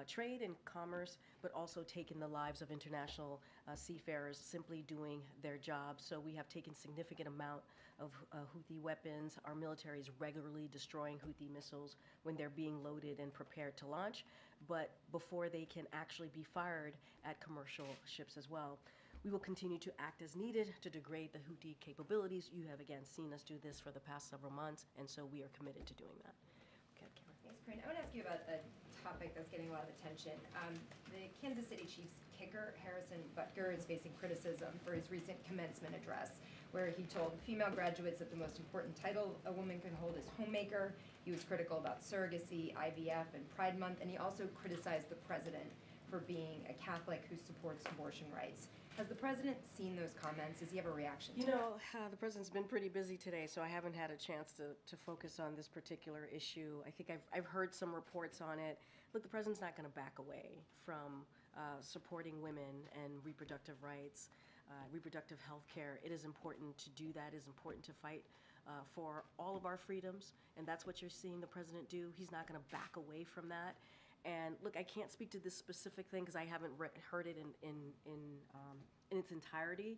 trade and commerce, but also taken the lives of international seafarers simply doing their job. So we have taken significant amount of Houthi weapons. Our military is regularly destroying Houthi missiles when they're being loaded and prepared to launch, but before they can actually be fired at commercial ships as well. We will continue to act as needed to degrade the Houthi capabilities. You have again seen us do this for the past several months, and so we are committed to doing that. Okay, Cameron. Thanks, Karine. I want to ask you about a topic that's getting a lot of attention. The Kansas City Chiefs kicker, Harrison Butker, is facing criticism for his recent commencement address, where he told female graduates that the most important title a woman can hold is homemaker. He was critical about surrogacy, IVF, and Pride Month, and he also criticized the president for being a Catholic who supports abortion rights. Has the president seen those comments? Does he have a reaction to The president's been pretty busy today, so I haven't had a chance to focus on this particular issue. I think I've heard some reports on it. Look, the president's not going to back away from supporting women and reproductive rights, reproductive health care. It is important to do that. It is important to fight for all of our freedoms, and that's what you're seeing the president do. He's not going to back away from that. And look, I can't speak to this specific thing because I haven't heard it in its entirety.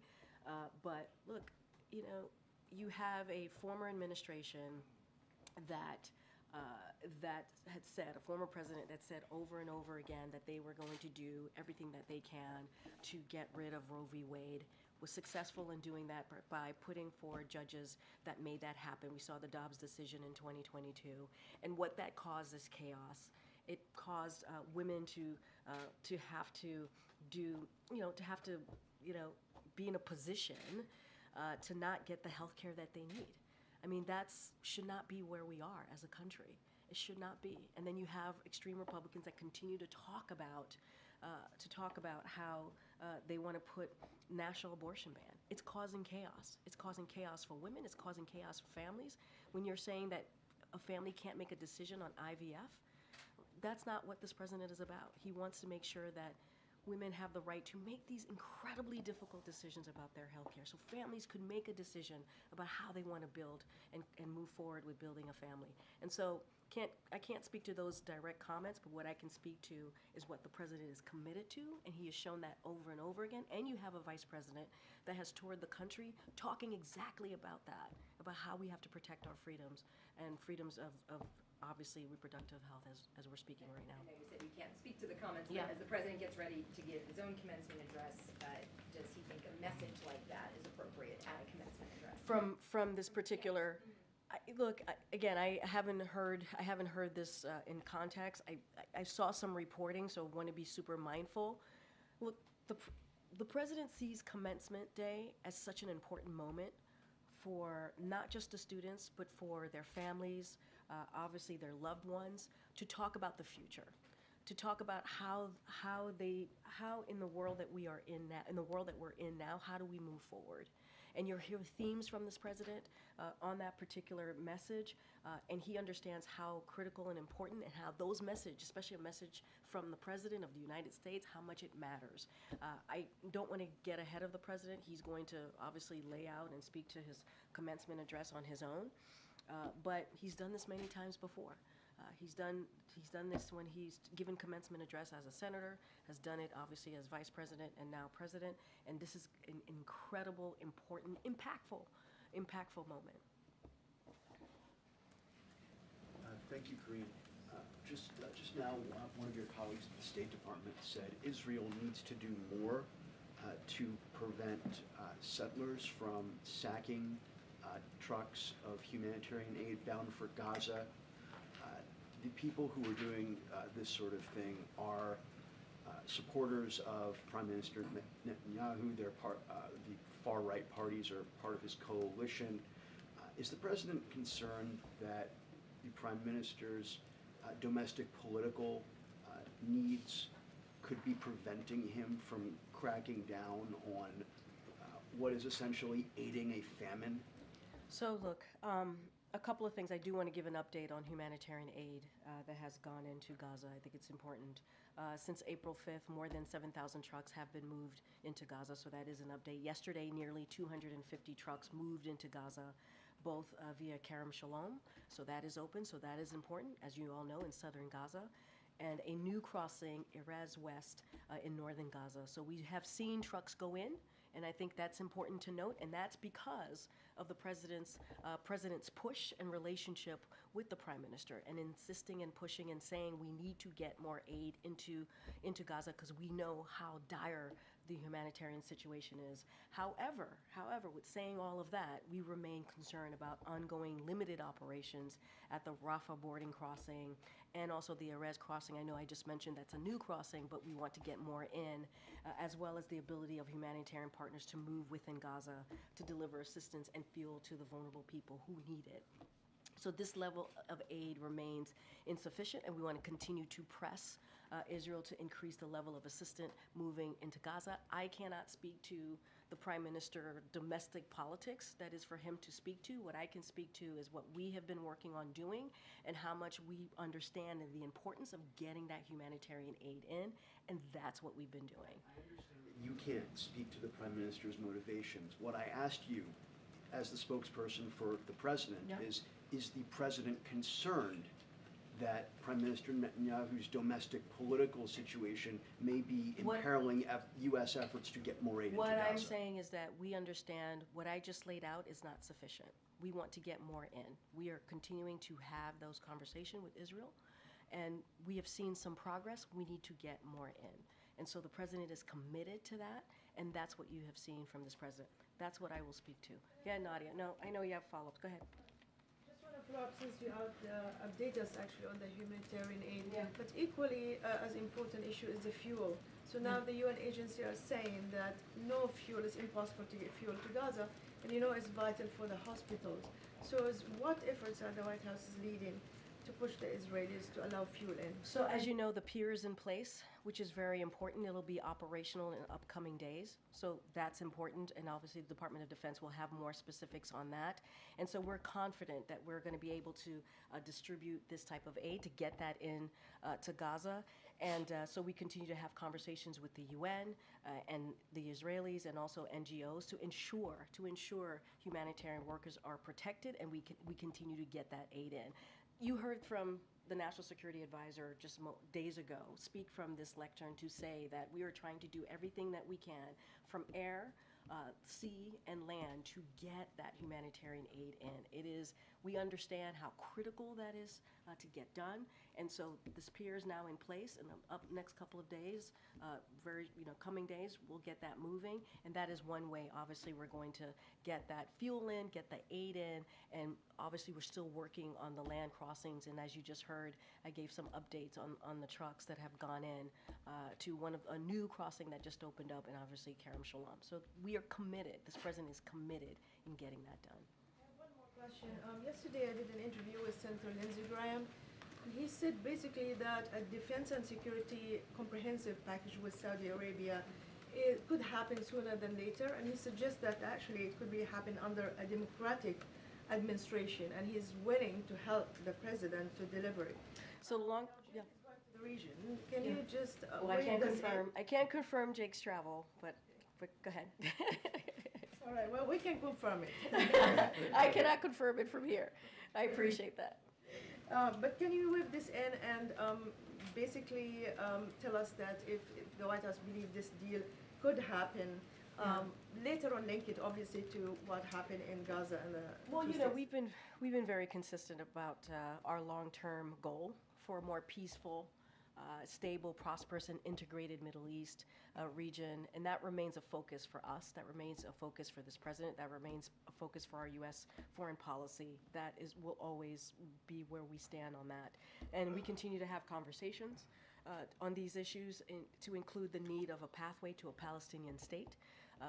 But look, you have a former administration that had said, a former president that said over and over again that they were going to do everything that they can to get rid of Roe v. Wade, was successful in doing that by putting forward judges that made that happen. We saw the Dobbs decision in 2022. And what that caused is chaos. It caused women to have to be in a position to not get the health care that they need. I mean, should not be where we are as a country. It should not be. And then you have extreme Republicans that continue to talk about how they want to put national abortion ban. It's causing chaos. It's causing chaos for women. It's causing chaos for families. When you're saying that a family can't make a decision on IVF, that's not what this president is about. He wants to make sure that women have the right to make these incredibly difficult decisions about their health care. So families could make a decision about how they want to build and move forward with building a family. And so I can't speak to those direct comments, but what I can speak to is what the president is committed to, and he has shown that over and over again. And you have a vice president that has toured the country talking exactly about that, about how we have to protect our freedoms and freedoms of obviously reproductive health as we're speaking right now. I know you said you can't speak to the comments, Yeah. but as the president gets ready to give his own commencement address, does he think a message like that is appropriate at a commencement address? From this particular, again, I haven't heard this in context. I saw some reporting, so I want to be super mindful. Look, the president sees commencement day as such an important moment for not just the students, but for their families, obviously their loved ones, to talk about the future. to talk about how in the world that we are in now, how do we move forward? And you'll hear themes from this president on that particular message, and he understands how critical and important, and how those messages, especially a message from the president of the United States, how much it matters. I don't want to get ahead of the president. He's going to obviously lay out and speak to his commencement address on his own, but he's done this many times before. He's done this when he's given commencement address as a senator, has done it obviously as vice president and now president, and this is an incredible, important, impactful moment. Thank you, Karine. Just now, one of your colleagues at the State Department said Israel needs to do more to prevent settlers from sacking trucks of humanitarian aid bound for Gaza. The people who are doing this sort of thing are supporters of Prime Minister Netanyahu. They're the far-right parties are part of his coalition. Is the president concerned that the Prime Minister's domestic political needs could be preventing him from cracking down on what is essentially aiding a famine? So look, a couple of things. I do want to give an update on humanitarian aid that has gone into Gaza. I think it's important. Since April 5th, more than 7,000 trucks have been moved into Gaza, so that is an update. Yesterday, nearly 250 trucks moved into Gaza, both via Kerem Shalom, so that is open, so that is important, as you all know, in southern Gaza, and a new crossing, Erez West, in northern Gaza. So we have seen trucks go in, and I think that's important to note, and that's because of the president's push and relationship with the prime minister, and insisting and pushing and saying we need to get more aid into Gaza because we know how dire the humanitarian situation is. However, with saying all of that, we remain concerned about ongoing limited operations at the Rafah boarding crossing and also the Erez crossing. I know I just mentioned that's a new crossing, but we want to get more in, as well as the ability of humanitarian partners to move within Gaza to deliver assistance and fuel to the vulnerable people who need it. So this level of aid remains insufficient, and we want to continue to press Israel to increase the level of assistance moving into Gaza. I cannot speak to the Prime Minister domestic politics. That is for him to speak to. What I can speak to is what we have been working on doing and how much we understand the importance of getting that humanitarian aid in, and that's what we've been doing. I understand that you can't speak to the Prime Minister's motivations. What I asked you, as the spokesperson for the President, is the President concerned that Prime Minister Netanyahu's domestic political situation may be imperiling U.S. efforts to get more aid into Gaza? What I'm saying is that we understand what I just laid out is not sufficient. We want to get more in. We are continuing to have those conversations with Israel, and we have seen some progress. We need to get more in. And so the President is committed to that, and that's what you have seen from this President. That's what I will speak to. Yeah, Nadia. No, I know you have follow-ups. Go ahead. Just want to follow up since you update us actually on the humanitarian aid. Yeah. But equally as important issue is the fuel. So now the UN agency are saying that no fuel, is impossible to get fuel to Gaza, and it's vital for the hospitals. So what efforts are the White House is leading to push the Israelis to allow fuel in? So as you know, the pier is in place, which is very important. It'll be operational in upcoming days. So that's important, and obviously the Department of Defense will have more specifics on that. And so we're confident that we're going to be able to distribute this type of aid to get that in to Gaza. And so we continue to have conversations with the UN and the Israelis and also NGOs to ensure humanitarian workers are protected, and we continue to get that aid in. You heard from the National Security Advisor just days ago speak from this lectern to say that we are trying to do everything that we can from air, sea, and land to get that humanitarian aid in. We understand how critical that is to get done, and so this pier is now in place, and up next couple of days, coming days, we'll get that moving, and that is one way, obviously, we're going to get that fuel in, get the aid in, and obviously we're still working on the land crossings, and as you just heard, I gave some updates on the trucks that have gone in to a new crossing that just opened up, and obviously Kerem Shalom. So we are committed, this president is committed in getting that done. I have one more question. Yesterday I did an interview with Senator Lindsey Graham, He said basically that a defense and security comprehensive package with Saudi Arabia, it could happen sooner than later, and he suggests that actually it could be happen under a democratic administration, and he's willing to help the president to deliver it. So long, yeah. The region, can you just? Well, I weigh can't this in? confirm. I can't confirm Jake's travel, but go ahead. All right. Well, we can confirm it. I cannot confirm it from here. I appreciate that. But can you whip this in and basically tell us that if the White House believes this deal could happen, later on link it obviously to what happened in Gaza and the. Well, you know, we've been very consistent about our long-term goal for a more peaceful, stable, prosperous, and integrated Middle East region, and that remains a focus for us. That remains a focus for this president. That remains a focus for our U.S. foreign policy. That will always be where we stand on that, and we continue to have conversations on these issues to include the need of a pathway to a Palestinian state,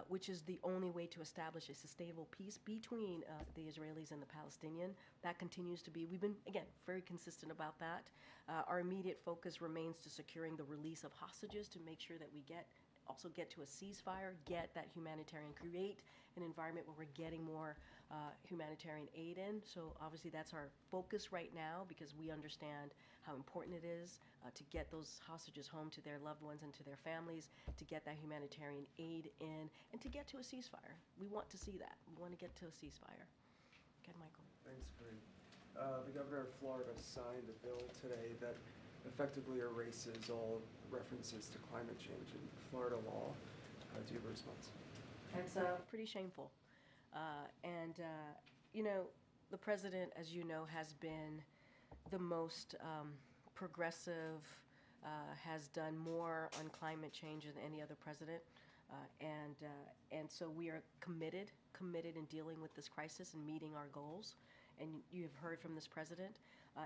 which is the only way to establish a sustainable peace between the Israelis and the Palestinian. That continues to be, we've been, again, very consistent about that. Our immediate focus remains to securing the release of hostages to make sure that we also get to a ceasefire, get that humanitarian, create an environment where we're getting more humanitarian aid in. So obviously that's our focus right now, because we understand how important it is to get those hostages home to their loved ones and to their families, to get that humanitarian aid in, and to get to a ceasefire. We want to see that. We want to get to a ceasefire. Okay, Michael. Thanks, Karine. The governor of Florida signed a bill today that effectively erases all references to climate change in Florida law. Do you have a response? That's pretty shameful. You know, the president, as you know, has been the most progressive, has done more on climate change than any other president. And so we are committed in dealing with this crisis and meeting our goals. And you have heard from this president,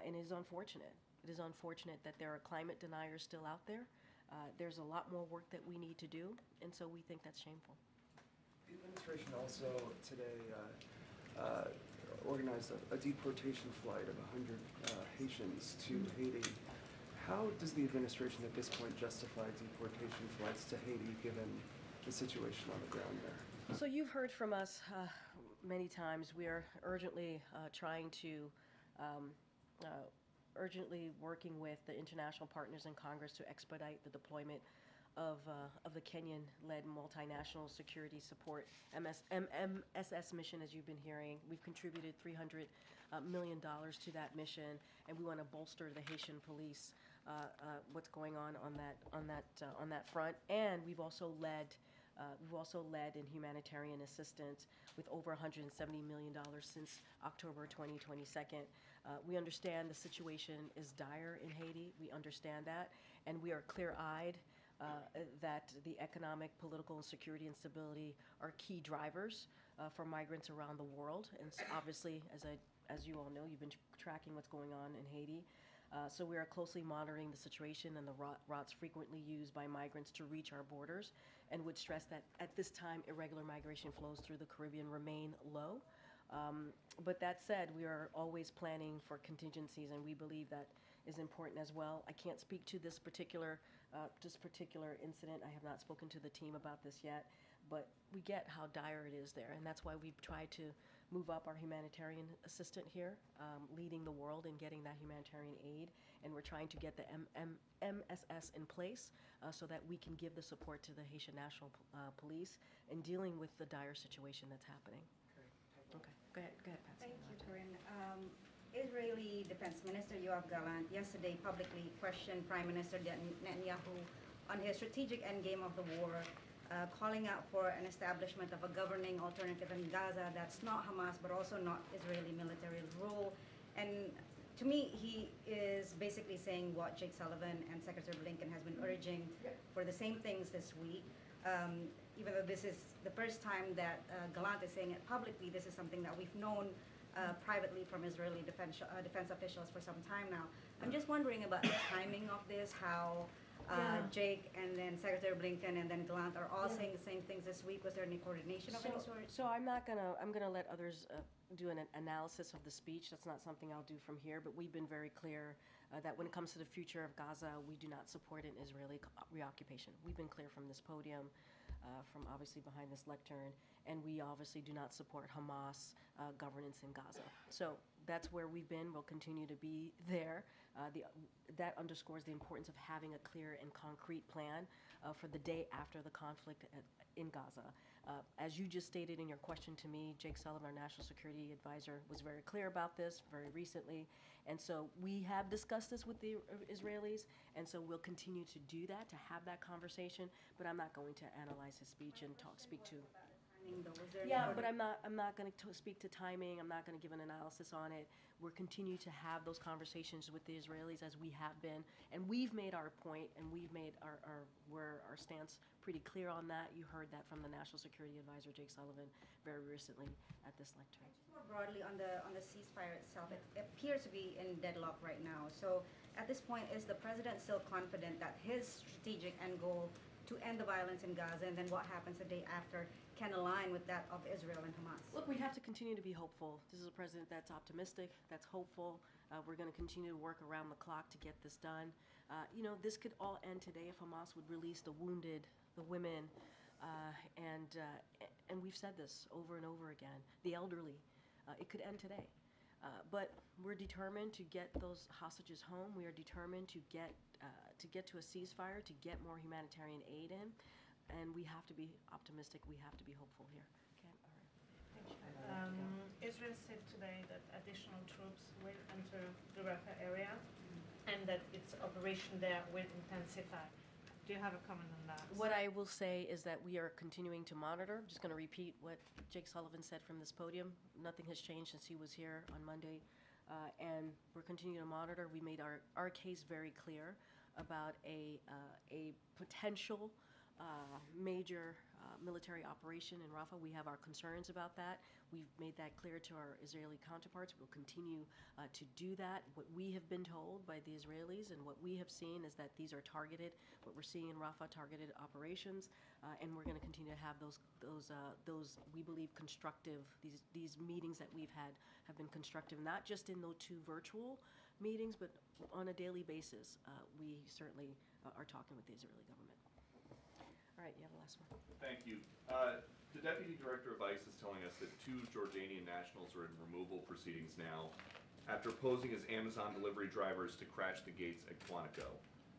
and it is unfortunate. It is unfortunate that there are climate deniers still out there. There's a lot more work that we need to do, and so we think that's shameful. The administration also today organized a deportation flight of 100 Haitians to Haiti. How does the administration at this point justify deportation flights to Haiti given the situation on the ground there? So you've heard from us many times. We are urgently trying to, urgently working with the international partners in Congress to expedite the deployment of the Kenyan-led multinational security support MSS mission, as you've been hearing. We've contributed $300 million to that mission, and we want to bolster the Haitian police. What's going on that front, and we've also led in humanitarian assistance with over $170 million since October 2022. We understand the situation is dire in Haiti. We understand that, and we are clear-eyed that the economic, political, and security and stability are key drivers for migrants around the world. And so obviously, as you all know, you've been tracking what's going on in Haiti. So we are closely monitoring the situation and the routes frequently used by migrants to reach our borders, and would stress that at this time, irregular migration flows through the Caribbean remain low. But that said, we are always planning for contingencies, and we believe that is important as well. I can't speak to this particular incident. I have not spoken to the team about this yet, but we get how dire it is there, and that's why we've tried to move up our humanitarian assistant here, leading the world in getting that humanitarian aid, and we're trying to get the MSS in place so that we can give the support to the Haitian National Police in dealing with the dire situation that's happening. Okay, go ahead, Patsy. Thank you, Karine. Israeli Defense Minister Yoav Gallant yesterday publicly questioned Prime Minister Netanyahu on his strategic endgame of the war, calling out for an establishment of a governing alternative in Gaza that's not Hamas but also not Israeli military rule. And to me, he is basically saying what Jake Sullivan and Secretary Blinken has been urging for the same things this week. Even though this is the first time that Gallant is saying it publicly, this is something that we've known privately from Israeli defense officials for some time now. I'm just wondering about the timing of this, how Jake and then Secretary Blinken and then Gallant are all saying the same things this week. Was there any coordination of any sort? So I'm gonna let others do an analysis of the speech. That's not something I'll do from here, but we've been very clear that when it comes to the future of Gaza, we do not support an Israeli reoccupation. We've been clear from this podium, from obviously behind this lectern, and we obviously do not support Hamas governance in Gaza. So that's where we've been. We'll continue to be there. That underscores the importance of having a clear and concrete plan for the day after the conflict in Gaza. As you just stated in your question to me, Jake Sullivan, our national security advisor, was very clear about this very recently. And so we have discussed this with the Israelis, and so we'll continue to do that, to have that conversation, but I'm not going to analyze his speech and speak to. Yeah, but I'm not going to speak to timing. I'm not going to give an analysis on it. We're continue to have those conversations with the Israelis as we have been, and we've made our point, and we've made our stance pretty clear on that. You heard that from the National Security Advisor Jake Sullivan very recently at this lecture. Just more broadly on the ceasefire itself, it appears to be in deadlock right now. So at this point, is the president still confident that his strategic end goal to end the violence in Gaza and then what happens the day after can align with that of Israel and Hamas? Look, we have to continue to be hopeful. This is a president that's optimistic, that's hopeful. We're going to continue to work around the clock to get this done. This could all end today if Hamas would release the wounded, the women, and we've said this over and over again, the elderly. It could end today. But we're determined to get those hostages home. We are determined to get to a ceasefire, to get more humanitarian aid in. And we have to be optimistic. We have to be hopeful here. Okay, all right. Israel said today that additional troops will enter the Rafah area and that its operation there will intensify. Do you have a comment on that? What I will say is that we are continuing to monitor. I'm just going to repeat what Jake Sullivan said from this podium. Nothing has changed since he was here on Monday. And we're continuing to monitor. We made our case very clear about a potential major military operation in Rafah. We have our concerns about that. We've made that clear to our Israeli counterparts. We'll continue to do that. What we have been told by the Israelis and what we have seen is that these are targeted, what we're seeing in Rafah, targeted operations, and we're going to continue to have those we believe constructive, these meetings that we've had have been constructive, not just in those 2 virtual meetings, but on a daily basis. We certainly are talking with the Israeli government. All right, you have the last one. Thank you. The Deputy Director of ICE is telling us that 2 Jordanian nationals are in removal proceedings now after posing as Amazon delivery drivers to crash the gates at Quantico.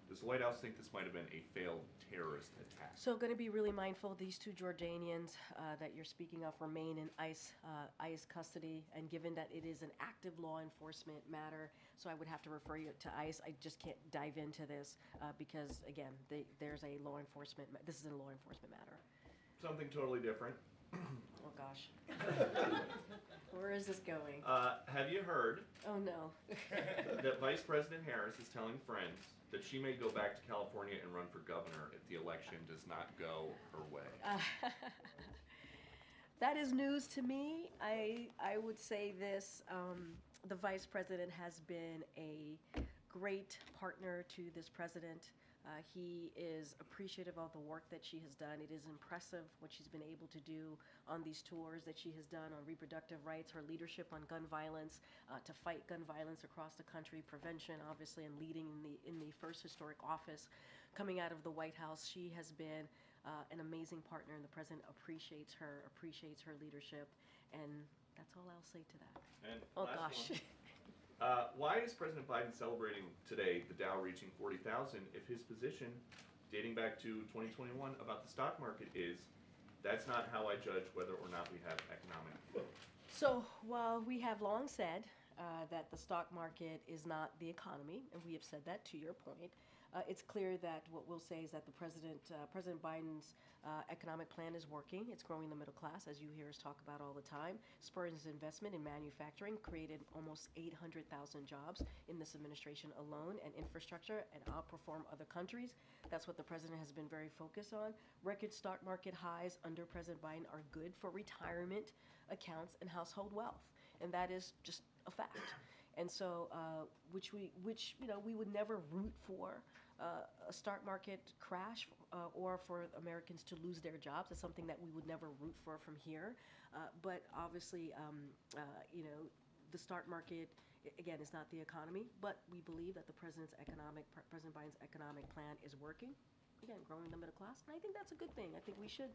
Does the White House think this might have been a failed terrorist attack? So going to be really mindful. These 2 Jordanians that you're speaking of remain in ICE custody, and given that it is an active law enforcement matter, so I would have to refer you to ICE. I just can't dive into this because, again, there's a law enforcement. This is a law enforcement matter. Something totally different. Oh gosh, where is this going? Have you heard? Oh no. That Vice President Harris is telling friends that she may go back to California and run for governor if the election does not go her way. That is news to me. I would say this, the Vice President has been a great partner to this president. He is appreciative of the work that she has done. It is impressive what she's been able to do on these tours that she has done on reproductive rights, her leadership on gun violence, to fight gun violence across the country, prevention, obviously, and leading in the first historic office coming out of the White House. She has been an amazing partner, and the president appreciates her leadership, and that's all I'll say to that. And oh last gosh. One. Why is President Biden celebrating today the Dow reaching 40,000 if his position, dating back to 2021, about the stock market is, that's not how I judge whether or not we have economic growth? So while we have long said that the stock market is not the economy, and we have said that to your point, it's clear that what we'll say is that the President Biden's economic plan is working. It's growing the middle class, as you hear us talk about all the time. Spurs investment in manufacturing, created almost 800,000 jobs in this administration alone, and infrastructure, and outperform other countries. That's what the president has been very focused on. Record stock market highs under President Biden are good for retirement accounts and household wealth, and that is just a fact. And so, which we would never root for a stock market crash or for Americans to lose their jobs. That's something that we would never root for from here. But obviously, you know, the stock market, again, is not the economy, but we believe that President Biden's economic plan is working. Again, growing the middle class, and I think that's a good thing. I think we should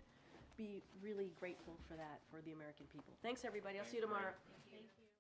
be really grateful for that for the American people. Thanks, everybody. I'll see you tomorrow. Thank you.